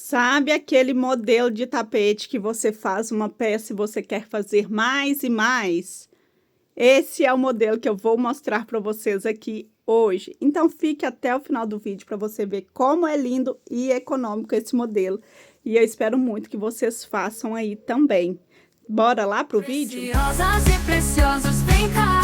Sabe aquele modelo de tapete que você faz uma peça e você quer fazer mais e mais? Esse é o modelo que eu vou mostrar para vocês aqui hoje. Então fique até o final do vídeo para você ver como é lindo e econômico esse modelo. E eu espero muito que vocês façam aí também. Bora lá pro vídeo? Preciosas e preciosos, vem cá.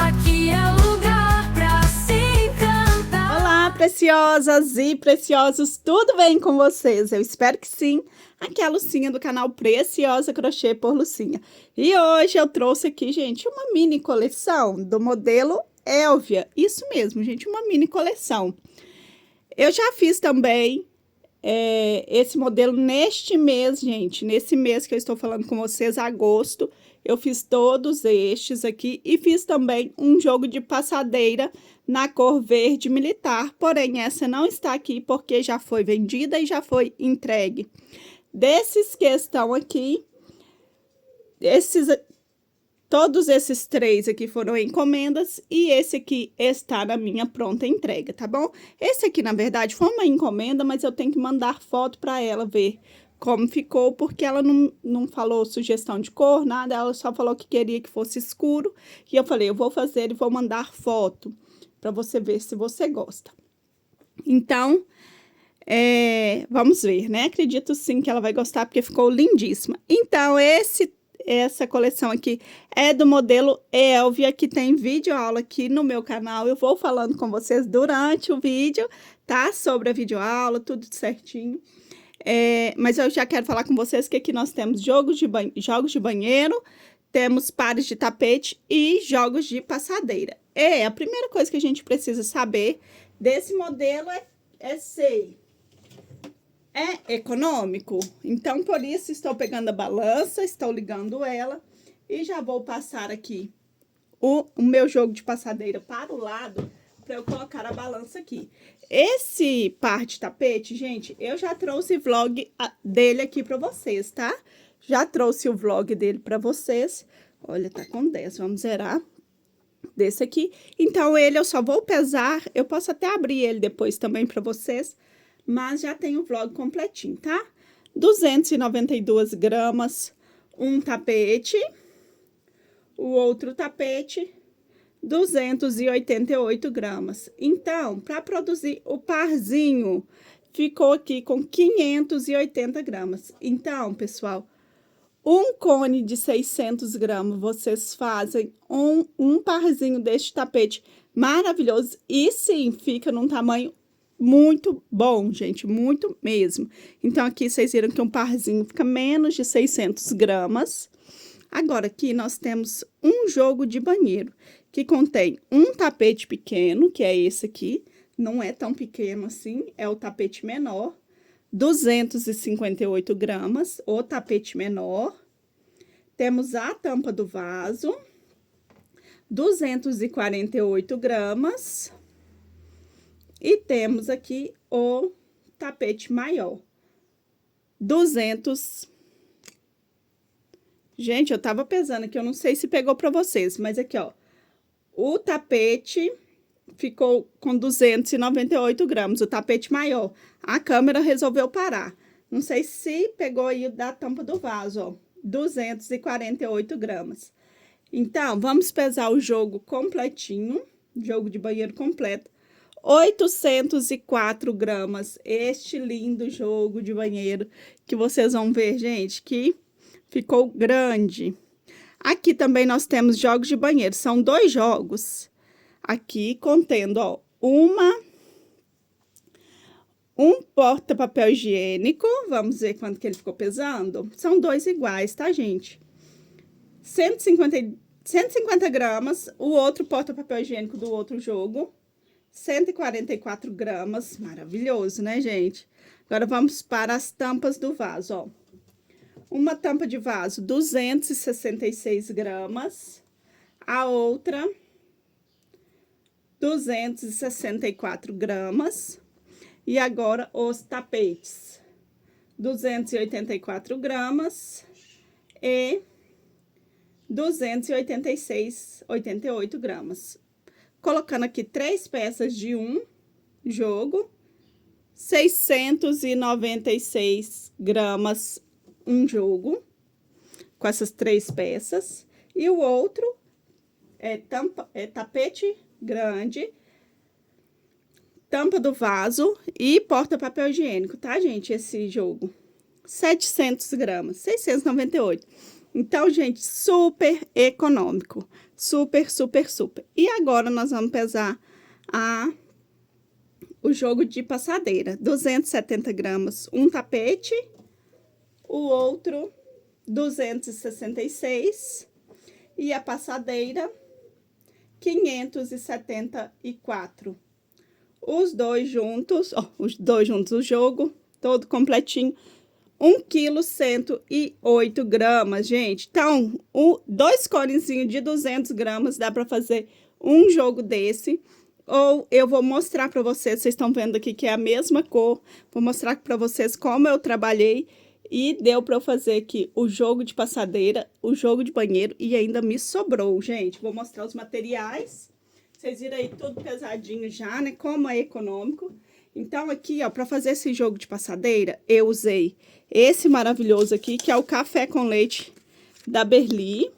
Aqui é o lugar pra se encantar. Olá, preciosas e preciosos, tudo bem com vocês? Eu espero que sim. Aqui é a Lucinha do canal Preciosa Crochê por Lucinha. E hoje eu trouxe aqui, gente, uma mini coleção do modelo Elvia. Isso mesmo, gente, uma mini coleção. Eu já fiz também esse modelo neste mês, gente. Nesse mês que eu estou falando com vocês, agosto, eu fiz todos estes aqui e fiz também um jogo de passadeira na cor verde militar, porém essa não está aqui porque já foi vendida e já foi entregue. Desses que estão aqui, todos esses três aqui foram encomendas e esse aqui está na minha pronta entrega, tá bom? Esse aqui, na verdade, foi uma encomenda, mas eu tenho que mandar foto para ela ver como ficou, porque ela não falou sugestão de cor, nada, ela só falou que queria que fosse escuro. E eu falei, eu vou fazer e vou mandar foto para você ver se você gosta. Então, vamos ver, né? Acredito sim que ela vai gostar, porque ficou lindíssima. Então, essa coleção aqui é do modelo Elvia, que tem vídeo aula aqui no meu canal. Eu vou falando com vocês durante o vídeo, tá? Sobre a videoaula, tudo certinho. Mas eu já quero falar com vocês que aqui nós temos jogos de banheiro, temos pares de tapete e jogos de passadeira. A primeira coisa que a gente precisa saber desse modelo é se é econômico. Então, por isso, estou pegando a balança, estou ligando ela e já vou passar aqui o meu jogo de passadeira para o lado para eu colocar a balança aqui. Esse par de tapete, gente, eu já trouxe vlog dele aqui para vocês, tá? Já trouxe o vlog dele para vocês. Olha, tá com 10, vamos zerar desse aqui. Então, ele eu só vou pesar, eu posso até abrir ele depois também para vocês, mas já tem o vlog completinho, tá? 292 gramas, um tapete, o outro tapete, 288 gramas. Então, para produzir o parzinho, ficou aqui com 580 gramas. Então, pessoal, um cone de 600 gramas, vocês fazem um parzinho deste tapete maravilhoso. E sim, fica num tamanho muito bom, gente, muito mesmo. Então, aqui vocês viram que um parzinho fica menos de 600 gramas. Agora, aqui nós temos um jogo de banheiro, que contém um tapete pequeno, que é esse aqui, não é tão pequeno assim, é o tapete menor, 258 gramas, o tapete menor. Temos a tampa do vaso, 248 gramas. E temos aqui o tapete maior, 200. Gente, eu tava pesando aqui, eu não sei se pegou pra vocês, mas aqui, ó, o tapete ficou com 298 gramas, o tapete maior. A câmera resolveu parar. Não sei se pegou aí da tampa do vaso, ó, 248 gramas. Então, vamos pesar o jogo completinho, jogo de banheiro completo. 804 gramas, este lindo jogo de banheiro, que vocês vão ver, gente, que ficou grande. Aqui também nós temos jogos de banheiro, são 2 jogos, aqui contendo, ó, um porta-papel higiênico, vamos ver quanto que ele ficou pesando, são 2 iguais, tá, gente? 150 gramas, o outro porta-papel higiênico do outro jogo, 144 gramas, maravilhoso, né, gente? Agora, vamos para as tampas do vaso, ó. Uma tampa de vaso, 266 gramas. A outra, 264 gramas. E agora, os tapetes, 284 gramas e 288 gramas. Colocando aqui 3 peças de um jogo, 696 gramas um jogo, com essas 3 peças. E o outro é tapete grande, tampa do vaso e porta-papel higiênico, tá, gente? Esse jogo. 700 gramas, 698. Então, gente, super econômico. Super, super, super. E agora nós vamos pesar o jogo de passadeira. 270 gramas, um tapete. O outro, 266. E a passadeira, 574. Os dois juntos, o jogo todo completinho, 1,108 kg, gente. Então, 2 conezinhos de 200 gramas dá para fazer um jogo desse. Ou eu vou mostrar para vocês estão vendo aqui que é a mesma cor. Vou mostrar para vocês como eu trabalhei e deu para eu fazer aqui o jogo de passadeira, o jogo de banheiro e ainda me sobrou, gente. Vou mostrar os materiais. Vocês viram aí tudo pesadinho já, né? Como é econômico. Então, aqui, ó, para fazer esse jogo de passadeira, eu usei esse maravilhoso aqui, que é o café com leite da Berli.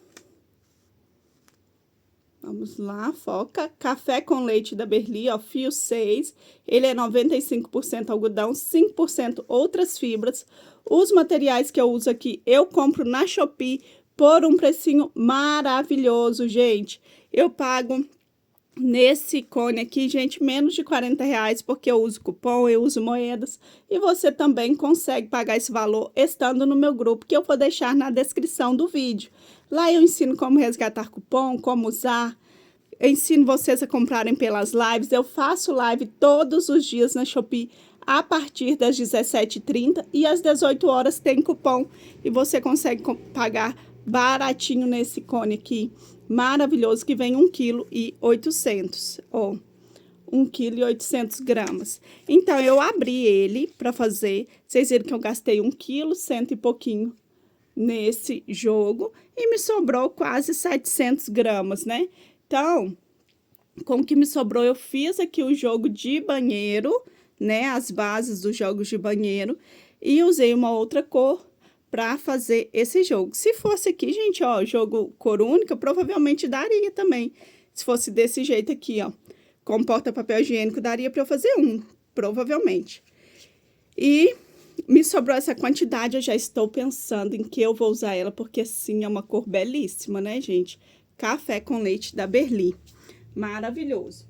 Vamos lá, foca. Café com leite da Berli, ó, fio 6. Ele é 95% algodão, 5% outras fibras. Os materiais que eu uso aqui, eu compro na Shopee por um precinho maravilhoso, gente. Eu pago nesse cone aqui, gente, menos de R$40, porque eu uso cupom, eu uso moedas. E você também consegue pagar esse valor estando no meu grupo, que eu vou deixar na descrição do vídeo. Lá eu ensino como resgatar cupom, como usar. Eu ensino vocês a comprarem pelas lives. Eu faço live todos os dias na Shopee a partir das 17h30 e às 18 horas tem cupom. E você consegue pagar baratinho nesse cone aqui. Maravilhoso, que vem 1,8 kg, ó, 1,8 kg. Então, eu abri ele para fazer, vocês viram que eu gastei 1 kg, cento e pouquinho nesse jogo, e me sobrou quase 700 gramas, né? Então, com o que me sobrou, eu fiz aqui o jogo de banheiro, né? As bases dos jogos de banheiro, e usei uma outra cor para fazer esse jogo. Se fosse aqui, gente, ó, jogo cor única, provavelmente daria também. Se fosse desse jeito aqui, ó, com porta-papel higiênico, daria para eu fazer um, provavelmente. E me sobrou essa quantidade, eu já estou pensando em que eu vou usar ela, porque sim, é uma cor belíssima, né, gente? Café com leite da Berli. Maravilhoso.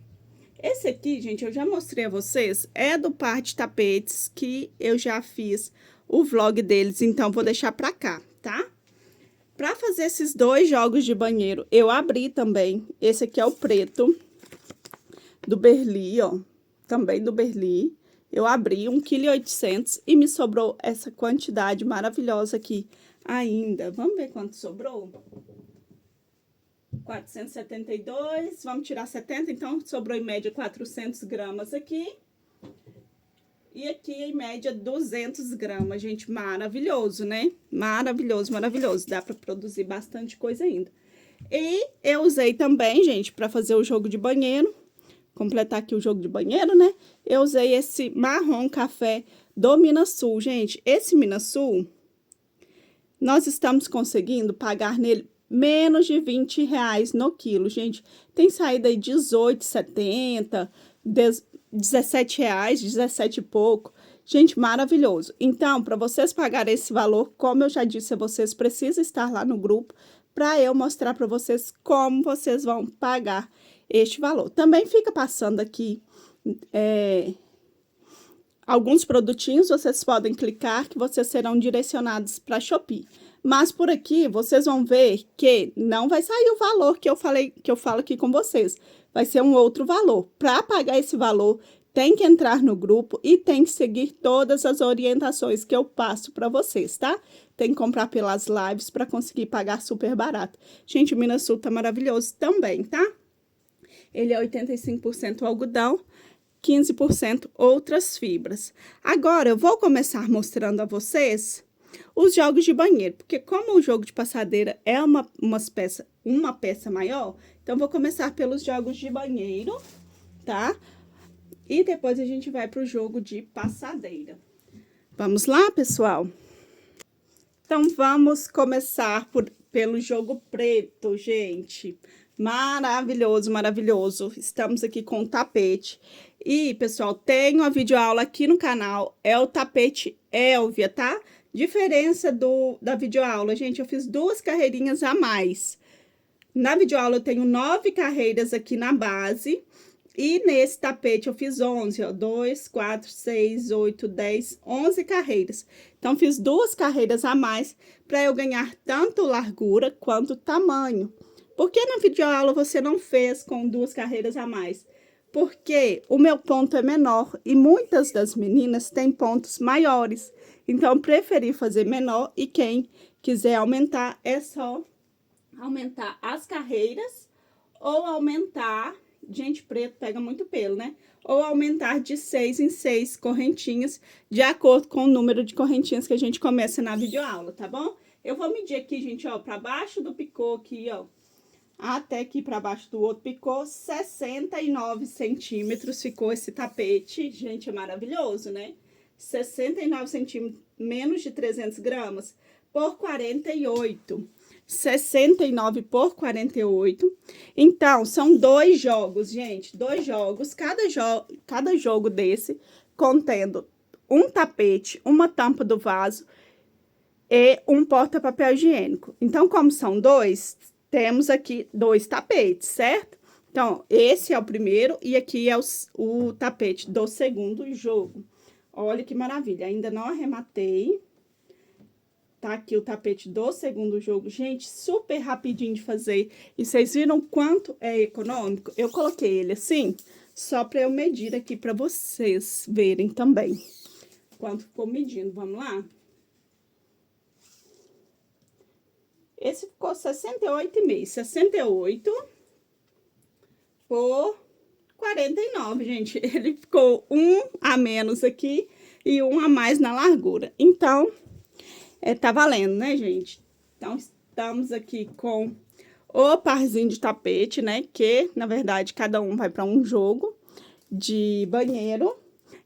Esse aqui, gente, eu já mostrei a vocês, é do par de tapetes que eu já fiz o vlog deles, então vou deixar pra cá, tá? Pra fazer esses 2 jogos de banheiro, eu abri também, esse aqui é o preto, do Berli, ó, também do Berli. Eu abri 1,8 kg e me sobrou essa quantidade maravilhosa aqui ainda. Vamos ver quanto sobrou? 472, vamos tirar 70, então sobrou em média 400 gramas aqui. E aqui, em média, 200 gramas, gente, maravilhoso, né? Maravilhoso, maravilhoso. Dá para produzir bastante coisa ainda. E eu usei também, gente, para fazer o jogo de banheiro, completar aqui o jogo de banheiro, né? Eu usei esse marrom café do Minasul, gente. Esse Minasul, nós estamos conseguindo pagar nele menos de R$20 no quilo, gente. Tem saído aí R$18,70, R$17, 17 e pouco. Gente, maravilhoso. Então, para vocês pagarem esse valor, como eu já disse a vocês, precisa estar lá no grupo para eu mostrar para vocês como vocês vão pagar este valor. Também fica passando aqui alguns produtinhos, vocês podem clicar que vocês serão direcionados para a Shopee. Mas por aqui, vocês vão ver que não vai sair o valor que eu falo aqui com vocês. Vai ser um outro valor. Para pagar esse valor, tem que entrar no grupo e tem que seguir todas as orientações que eu passo para vocês, tá? Tem que comprar pelas lives para conseguir pagar super barato. Gente, o Minasul tá maravilhoso também, tá? Ele é 85% algodão, 15% outras fibras. Agora, eu vou começar mostrando a vocês os jogos de banheiro, porque como o jogo de passadeira é uma peça maior, então vou começar pelos jogos de banheiro, tá? E depois a gente vai pro jogo de passadeira. Vamos lá, pessoal? Então, vamos começar pelo jogo preto, gente. Maravilhoso, maravilhoso. Estamos aqui com o tapete. E, pessoal, tem uma videoaula aqui no canal. É o tapete Elvia, tá? Diferença da videoaula, gente, eu fiz 2 carreirinhas a mais. Na videoaula eu tenho 9 carreiras aqui na base. E nesse tapete eu fiz 11, ó, 2, 4, 6, 8, 10, 11 carreiras. Então, fiz 2 carreiras a mais para eu ganhar tanto largura quanto tamanho. Por que na videoaula você não fez com 2 carreiras a mais? Porque o meu ponto é menor e muitas das meninas têm pontos maiores. Então, eu preferi fazer menor e quem quiser aumentar é só aumentar as carreiras ou aumentar... Gente, preto pega muito pelo, né? Ou aumentar de 6 em 6 correntinhas, de acordo com o número de correntinhas que a gente começa na videoaula, tá bom? Eu vou medir aqui, gente, ó, pra baixo do picô aqui, ó, até aqui pra baixo do outro picô, 69 centímetros ficou esse tapete. Gente, é maravilhoso, né? 69 centímetros, menos de 300 gramas, por 48. 69 por 48. Então, são 2 jogos, gente. 2 jogos. Cada jogo desse contendo um tapete, uma tampa do vaso e um porta-papel higiênico. Então, como são 2, temos aqui 2 tapetes, certo? Então, esse é o primeiro e aqui é o tapete do segundo jogo. Olha que maravilha. Ainda não arrematei. Tá aqui o tapete do segundo jogo. Gente, super rapidinho de fazer. E vocês viram quanto é econômico? Eu coloquei ele assim, só para eu medir aqui para vocês verem também. Quanto ficou medindo, vamos lá? Esse ficou 68,5. 68 por 49, gente. Ele ficou 1 a menos aqui e 1 a mais na largura. Então... tá valendo, né, gente? Então, estamos aqui com o parzinho de tapete, né? Que, na verdade, cada um vai para um jogo de banheiro.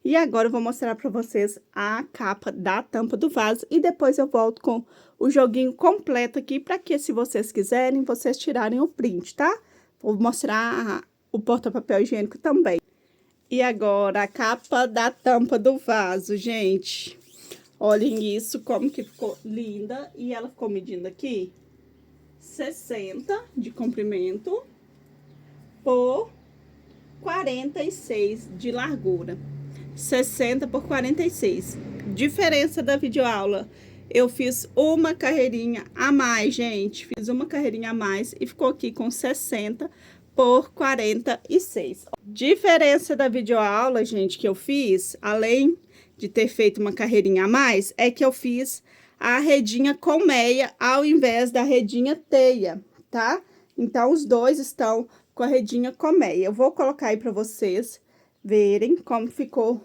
E agora eu vou mostrar para vocês a capa da tampa do vaso. E depois eu volto com o joguinho completo aqui, para que, se vocês quiserem, vocês tirarem o print, tá? Vou mostrar o porta-papel higiênico também. E agora, a capa da tampa do vaso, gente... Olhem isso, como que ficou linda. E ela ficou medindo aqui 60 de comprimento por 46 de largura. 60 por 46. Diferença da videoaula. Eu fiz uma carreirinha a mais, gente. Fiz uma carreirinha a mais e ficou aqui com 60 por 46. Diferença da videoaula, gente, que eu fiz, além... de ter feito uma carreirinha a mais, é que eu fiz a redinha colmeia ao invés da redinha teia, tá? Então, os dois estão com a redinha colmeia. Eu vou colocar aí para vocês verem como ficou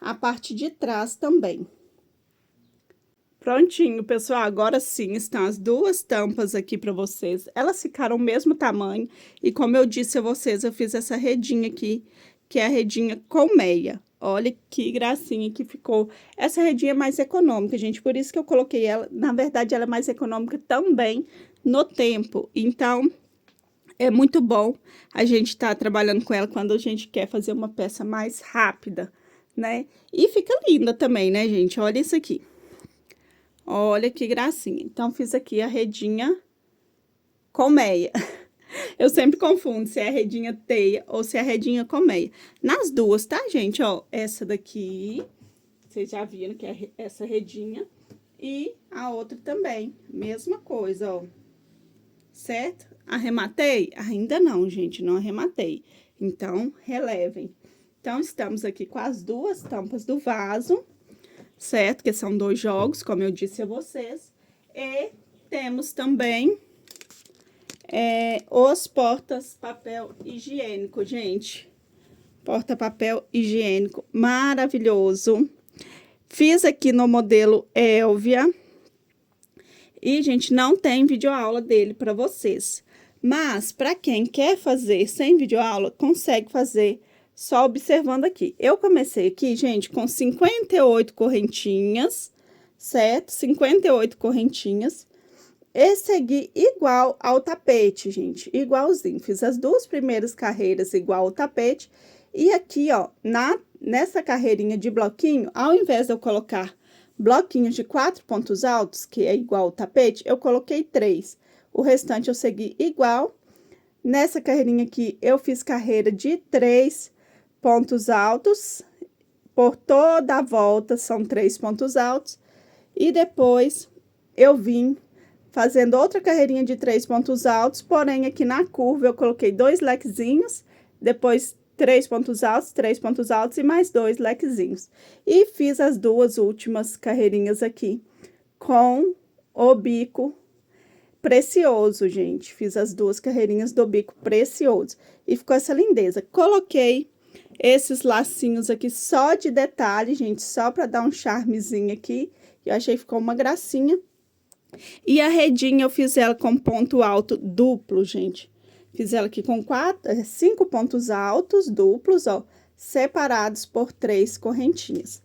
a parte de trás também. Prontinho, pessoal, agora sim estão as 2 tampas aqui para vocês. Elas ficaram o mesmo tamanho e, como eu disse a vocês, eu fiz essa redinha aqui, que é a redinha colmeia. Olha que gracinha que ficou. Essa redinha é mais econômica, gente, por isso que eu coloquei ela. Na verdade, ela é mais econômica também no tempo. Então, é muito bom a gente tá trabalhando com ela quando a gente quer fazer uma peça mais rápida, né? E fica linda também, né, gente? Olha isso aqui. Olha que gracinha. Então, fiz aqui a redinha colmeia. Eu sempre confundo se é a redinha teia ou se é a redinha colmeia. Nas duas, tá, gente? Ó, essa daqui, vocês já viram que é essa redinha. E a outra também, mesma coisa, ó. Certo? Arrematei? Ainda não, gente, não arrematei. Então, relevem. Então, estamos aqui com as 2 tampas do vaso, certo? Que são 2 jogos, como eu disse a vocês. E temos também... os porta-papel higiênico, gente. Porta-papel higiênico maravilhoso. Fiz aqui no modelo Elvia. E, gente, não tem videoaula dele para vocês. Mas, para quem quer fazer sem videoaula, consegue fazer só observando aqui. Eu comecei aqui, gente, com 58 correntinhas, certo? 58 correntinhas. E segui igual ao tapete, gente, igualzinho. Fiz as duas primeiras carreiras igual ao tapete. E aqui, ó, nessa carreirinha de bloquinho, ao invés de eu colocar bloquinhos de 4 pontos altos, que é igual ao tapete, eu coloquei 3. O restante eu segui igual. Nessa carreirinha aqui, eu fiz carreira de 3 pontos altos. Por toda a volta, são 3 pontos altos. E depois, eu vim fazendo outra carreirinha de 3 pontos altos, porém, aqui na curva, eu coloquei 2 lequezinhos, depois 3 pontos altos e mais 2 lequezinhos. E fiz as duas últimas carreirinhas aqui com o bico precioso, gente. Fiz as duas carreirinhas do bico precioso. E ficou essa lindeza. Coloquei esses lacinhos aqui só de detalhe, gente, só para dar um charmezinho aqui. Eu achei que ficou uma gracinha. E a redinha eu fiz ela com ponto alto duplo, gente. Fiz ela aqui com 5 pontos altos duplos, ó, separados por 3 correntinhas.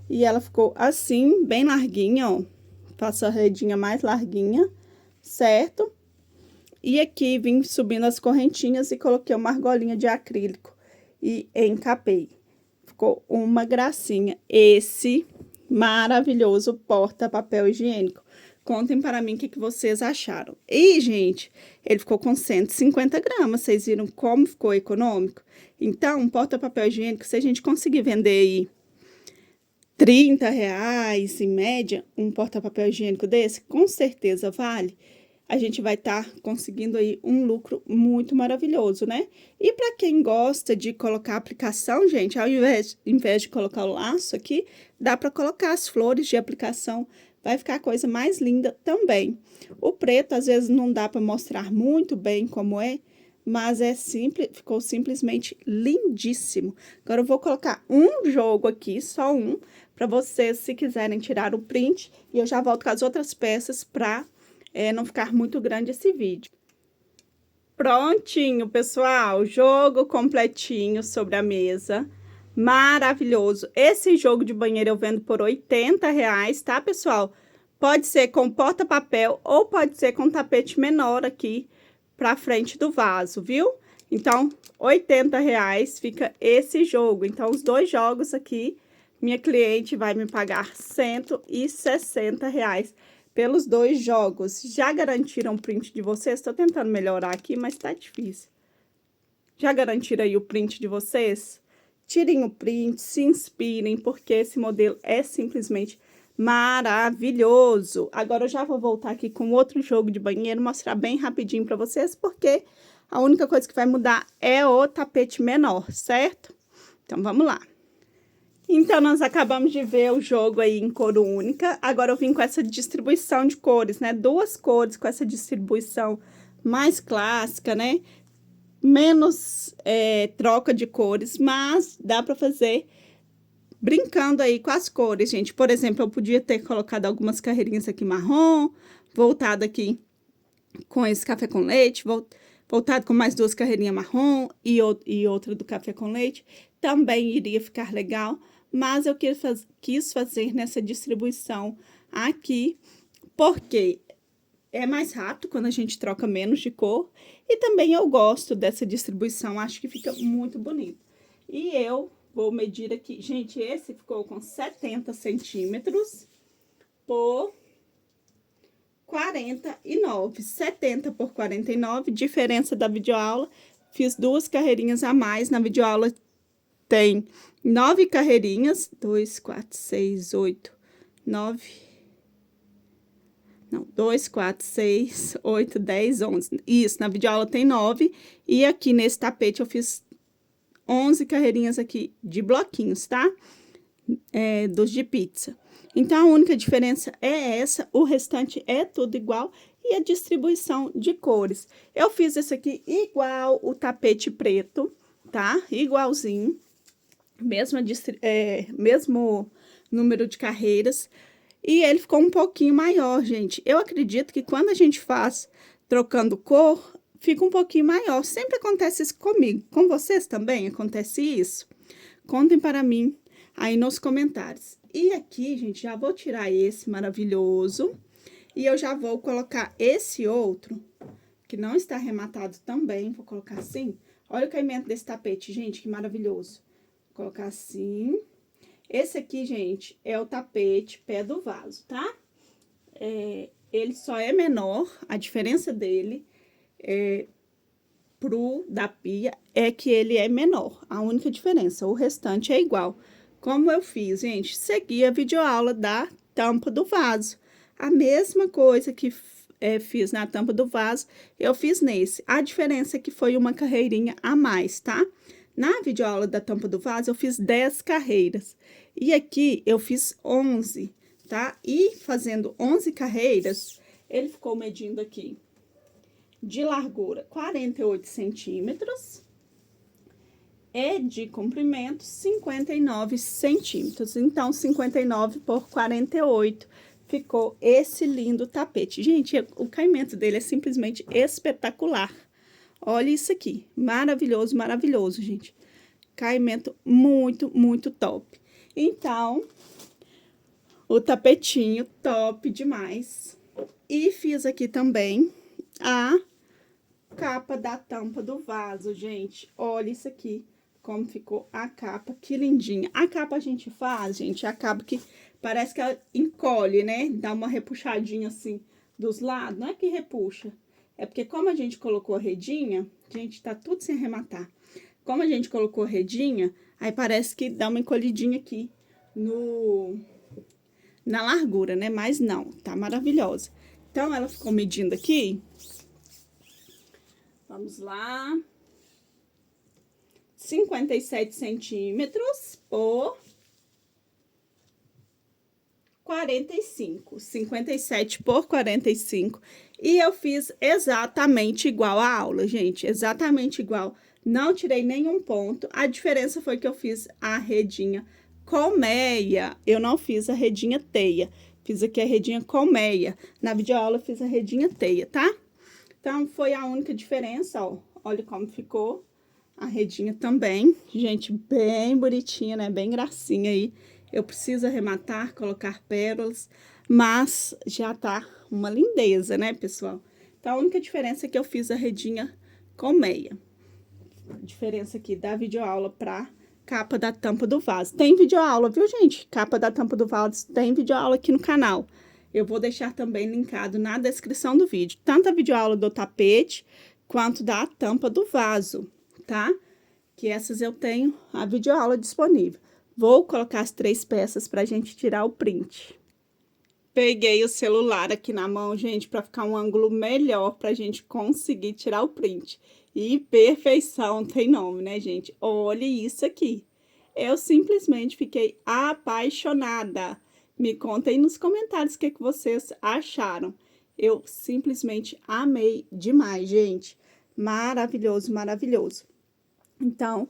E ela ficou assim, bem larguinha, ó. Faço a redinha mais larguinha, certo? E aqui vim subindo as correntinhas e coloquei uma argolinha de acrílico e encapei. Ficou uma gracinha. Esse maravilhoso porta-papel higiênico. Contem para mim o que vocês acharam. E, gente, ele ficou com 150 gramas. Vocês viram como ficou econômico? Então, um porta-papel higiênico, se a gente conseguir vender aí R$30, em média, um porta-papel higiênico desse, com certeza vale. A gente vai estar conseguindo aí um lucro muito maravilhoso, né? E para quem gosta de colocar aplicação, gente, ao invés de colocar o laço aqui, dá para colocar as flores de aplicação. Vai ficar a coisa mais linda também. O preto, às vezes, não dá para mostrar muito bem como é, mas é simples, ficou simplesmente lindíssimo. Agora, eu vou colocar um jogo aqui, só um, para vocês, se quiserem tirar o print, e eu já volto com as outras peças para não ficar muito grande esse vídeo. Prontinho, pessoal, jogo completinho sobre a mesa. Maravilhoso. Esse jogo de banheiro eu vendo por R$80, tá, pessoal? Pode ser com porta-papel ou pode ser com tapete menor aqui pra frente do vaso, viu? Então, R$80 fica esse jogo. Então, os dois jogos aqui, minha cliente vai me pagar R$160 pelos dois jogos. Já garantiram o print de vocês? Tô tentando melhorar aqui, mas tá difícil. Já garantiram aí o print de vocês? Tirem o print, se inspirem, porque esse modelo é simplesmente maravilhoso. Agora, eu já vou voltar aqui com outro jogo de banheiro, mostrar bem rapidinho para vocês, porque a única coisa que vai mudar é o tapete menor, certo? Então, vamos lá. Então, nós acabamos de ver o jogo aí em cor única. Agora, eu vim com essa distribuição de cores, né? 2 cores com essa distribuição mais clássica, né? Menos troca de cores, mas dá para fazer brincando aí com as cores, gente. Por exemplo, eu podia ter colocado algumas carreirinhas aqui marrom, voltado aqui com esse café com leite, voltado com mais 2 carreirinhas marrom e outra do café com leite. Também iria ficar legal, mas eu quis fazer nessa distribuição aqui, porque é mais rápido quando a gente troca menos de cor. E também eu gosto dessa distribuição, acho que fica muito bonito. E eu vou medir aqui. Gente, esse ficou com 70 centímetros por 49. 70 por 49, diferença da videoaula. Fiz 2 carreirinhas a mais. Na videoaula tem 9 carreirinhas. 2, 4, 6, 8, 9... Não, 2, 4, 6, 8, 10, 11. Isso, na videoaula tem 9. E aqui nesse tapete eu fiz 11 carreirinhas aqui de bloquinhos, tá? Dos de pizza. Então, a única diferença é essa. O restante é tudo igual. E a distribuição de cores. Eu fiz esse aqui igual o tapete preto, tá? Igualzinho. Mesmo número de carreiras. E ele ficou um pouquinho maior, gente. Eu acredito que quando a gente faz trocando cor, fica um pouquinho maior. Sempre acontece isso comigo. Com vocês também acontece isso? Contem para mim aí nos comentários. E aqui, gente, já vou tirar esse maravilhoso. E eu já vou colocar esse outro, que não está arrematado também. Vou colocar assim. Olha o caimento desse tapete, gente, que maravilhoso. Vou colocar assim. Esse aqui, gente, é o tapete pé do vaso, tá? Ele só é menor, a diferença dele pro da pia é que ele é menor. A única diferença, o restante é igual. Como eu fiz, gente? Segui a videoaula da tampa do vaso. A mesma coisa que fiz na tampa do vaso, eu fiz nesse. A diferença é que foi uma carreirinha a mais, tá? Na videoaula da tampa do vaso, eu fiz 10 carreiras. E aqui, eu fiz 11, tá? E fazendo 11 carreiras, ele ficou medindo aqui de largura 48 centímetros. E de comprimento 59 centímetros. Então, 59 por 48 ficou esse lindo tapete. Gente, o caimento dele é simplesmente espetacular. Olha isso aqui, maravilhoso, maravilhoso, gente. Caimento muito, muito top. Então, o tapetinho top demais. E fiz aqui também a capa da tampa do vaso, gente. Olha isso aqui, como ficou a capa, que lindinha. A capa a gente faz, gente, a capa que parece que ela encolhe, né? Dá uma repuxadinha assim dos lados. Não é que repuxa, é porque como a gente colocou a redinha, gente, tá tudo sem arrematar. Como a gente colocou a redinha, aí parece que dá uma encolhidinha aqui na largura, né? Mas não, tá maravilhosa. Então, ela ficou medindo aqui. Vamos lá. 57 centímetros por 45. 57 por 45. E eu fiz exatamente igual a aula, gente. Exatamente igual. Não tirei nenhum ponto. A diferença foi que eu fiz a redinha colmeia. Eu não fiz a redinha teia. Fiz aqui a redinha colmeia. Na videoaula eu fiz a redinha teia, tá? Então, foi a única diferença, ó. Olha como ficou a redinha também. Gente, bem bonitinha, né? Bem gracinha aí. Eu preciso arrematar, colocar pérolas, mas já tá uma lindeza, né, pessoal? Então, a única diferença é que eu fiz a redinha colmeia. A diferença aqui da videoaula pra capa da tampa do vaso. Tem videoaula, viu, gente? Capa da tampa do vaso tem videoaula aqui no canal. Eu vou deixar também linkado na descrição do vídeo, tanto a videoaula do tapete, quanto da tampa do vaso, tá? Que essas eu tenho a videoaula disponível. Vou colocar as 3 peças pra gente tirar o print. Peguei o celular aqui na mão, gente, pra ficar um ângulo melhor pra gente conseguir tirar o print. E perfeição tem nome, né, gente? Olha isso aqui. Eu simplesmente fiquei apaixonada. Me contem nos comentários o que vocês acharam. Eu simplesmente amei demais, gente. Maravilhoso, maravilhoso. Então,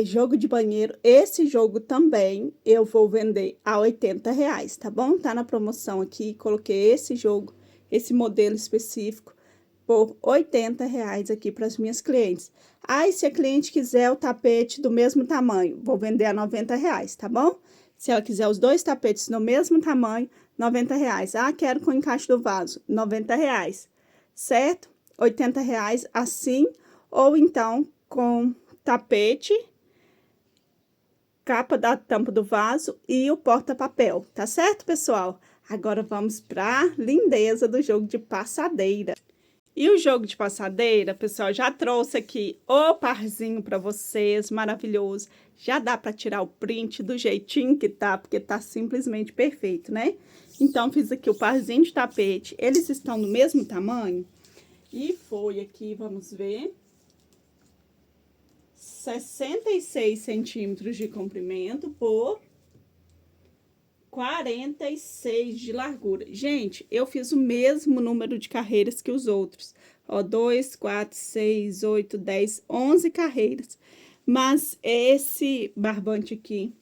jogo de banheiro, esse jogo também eu vou vender a R$80, tá bom? Tá na promoção aqui, coloquei esse jogo, esse modelo específico, por R$80 aqui para as minhas clientes. Aí, se a cliente quiser o tapete do mesmo tamanho, vou vender a R$90, tá bom? Se ela quiser os 2 tapetes no mesmo tamanho, R$90. Ah, quero com encaixe do vaso, R$90, certo? R$80 assim, ou então com tapete, capa da tampa do vaso e o porta-papel, tá certo, pessoal? Agora vamos pra lindeza do jogo de passadeira. E o jogo de passadeira, pessoal, já trouxe aqui o parzinho para vocês, maravilhoso. Já dá para tirar o print do jeitinho que tá, porque tá simplesmente perfeito, né? Então, fiz aqui o parzinho de tapete. Eles estão no mesmo tamanho. E foi aqui, vamos ver, 66 centímetros de comprimento por 46 de largura. Gente, eu fiz o mesmo número de carreiras que os outros. Ó, 2, 4, 6, 8, 10, 11 carreiras. Mas esse barbante aqui,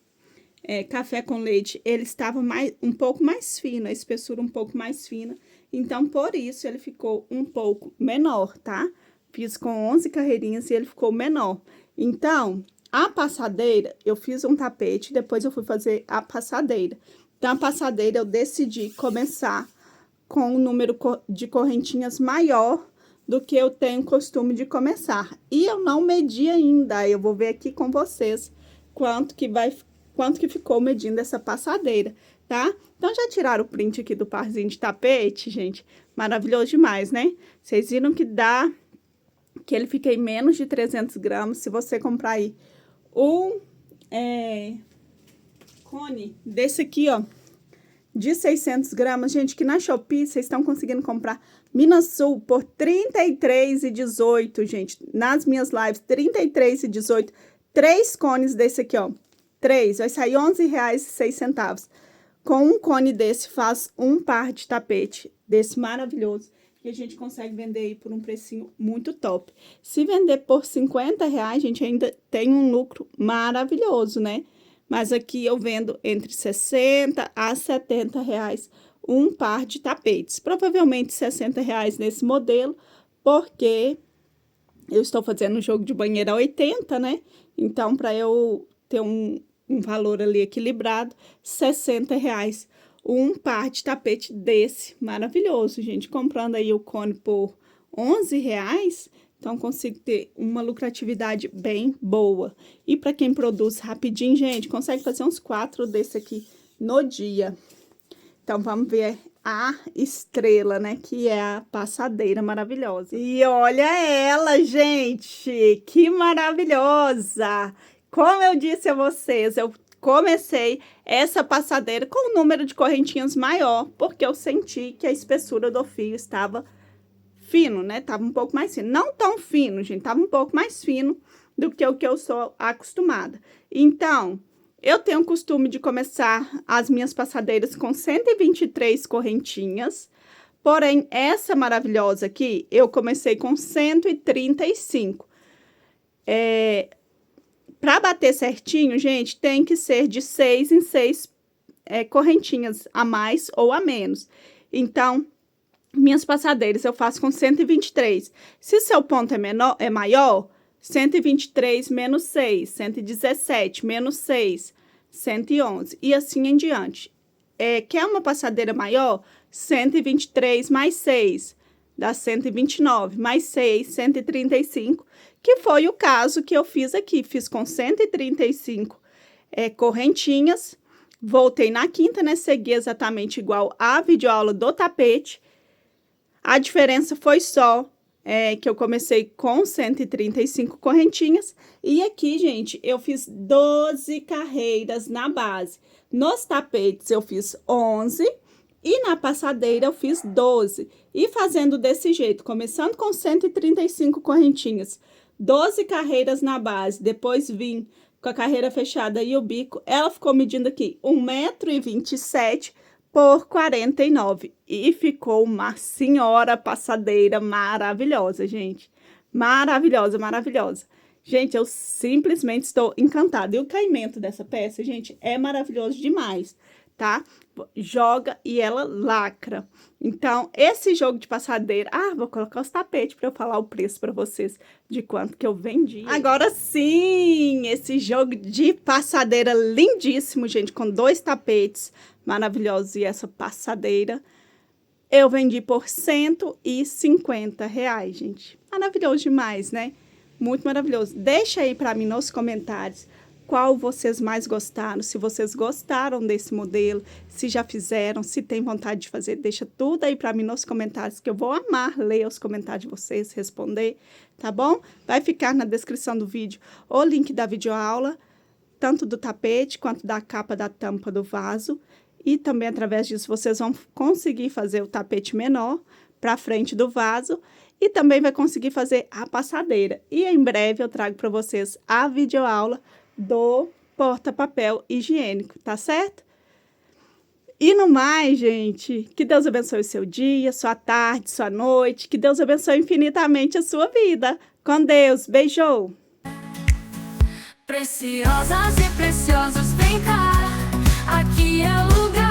café com leite, ele estava um pouco mais fino, a espessura um pouco mais fina. Então, por isso, ele ficou um pouco menor, tá? Fiz com 11 carreirinhas e ele ficou menor. Então, a passadeira, eu fiz um tapete, depois eu fui fazer a passadeira. Então, a passadeira eu decidi começar com um número de correntinhas maior do que eu tenho costume de começar. E eu não medi ainda, eu vou ver aqui com vocês quanto que ficou medindo essa passadeira, tá? Então, já tiraram o print aqui do parzinho de tapete, gente? Maravilhoso demais, né? Vocês viram que dá, que ele fica em menos de 300 gramas. Se você comprar aí um cone desse aqui, ó, de 600 gramas, gente, que na Shopee vocês estão conseguindo comprar Minas Sul por R$ 33,18, gente. Nas minhas lives, R$ 33,18. 3 cones desse aqui, ó. 3, vai sair R$ 11,06. Com um cone desse, faz um par de tapete desse maravilhoso. Que a gente consegue vender aí por um precinho muito top. Se vender por R$50, gente, ainda tem um lucro maravilhoso, né? Mas aqui eu vendo entre R$60 a R$70 um par de tapetes. Provavelmente R$60 nesse modelo, porque eu estou fazendo um jogo de banheiro a 80, né? Então, para eu ter um valor ali equilibrado, R$60 um par de tapete desse maravilhoso, gente. Comprando aí o cone por R$11, então consigo ter uma lucratividade bem boa. E para quem produz rapidinho, gente, consegue fazer uns 4 desse aqui no dia. Então, vamos ver a estrela, né? Que é a passadeira maravilhosa. E olha ela, gente! Que maravilhosa! Como eu disse a vocês, eu comecei essa passadeira com um número de correntinhas maior, porque eu senti que a espessura do fio estava fino, né? Tava um pouco mais fino. Não tão fino, gente. Tava um pouco mais fino do que o que eu sou acostumada. Então, eu tenho o costume de começar as minhas passadeiras com 123 correntinhas. Porém, essa maravilhosa aqui, eu comecei com 135. Para bater certinho, gente, tem que ser de 6 em 6 correntinhas a mais ou a menos. Então, minhas passadeiras eu faço com 123. Se seu ponto é maior, 123 menos 6, 117 menos 6, 111 e assim em diante. Quer uma passadeira maior? 123 mais 6, dá 129, mais 6, 135, que foi o caso que eu fiz aqui. Fiz com 135 correntinhas, voltei na quinta, né? Segui exatamente igual a videoaula do tapete. A diferença foi só que eu comecei com 135 correntinhas. E aqui, gente, eu fiz 12 carreiras na base. Nos tapetes, eu fiz 11 e na passadeira, eu fiz 12. E fazendo desse jeito, começando com 135 correntinhas, 12 carreiras na base, depois vim com a carreira fechada e o bico, ela ficou medindo aqui 1,27 m por 49. E ficou uma senhora passadeira maravilhosa, gente. Maravilhosa, maravilhosa. Gente, eu simplesmente estou encantada. E o caimento dessa peça, gente, é maravilhoso demais, tá? Joga e ela lacra. Então, esse jogo de passadeira... vou colocar os tapetes para eu falar o preço para vocês de quanto que eu vendi. Agora sim, esse jogo de passadeira lindíssimo, gente, com 2 tapetes maravilhosos e essa passadeira, eu vendi por R$150, gente. Maravilhoso demais, né? Muito maravilhoso. Deixa aí para mim nos comentários qual vocês mais gostaram, se vocês gostaram desse modelo, se já fizeram, se tem vontade de fazer, deixa tudo aí para mim nos comentários, que eu vou amar ler os comentários de vocês, responder, tá bom? Vai ficar na descrição do vídeo o link da videoaula, tanto do tapete quanto da capa da tampa do vaso, e também através disso vocês vão conseguir fazer o tapete menor para frente do vaso, e também vai conseguir fazer a passadeira. E em breve eu trago para vocês a videoaula do porta-papel higiênico, tá certo? E no mais, gente, que Deus abençoe o seu dia, sua tarde, sua noite, que Deus abençoe infinitamente a sua vida. Com Deus, beijou! Preciosas e preciosos, vem cá, aqui é o lugar.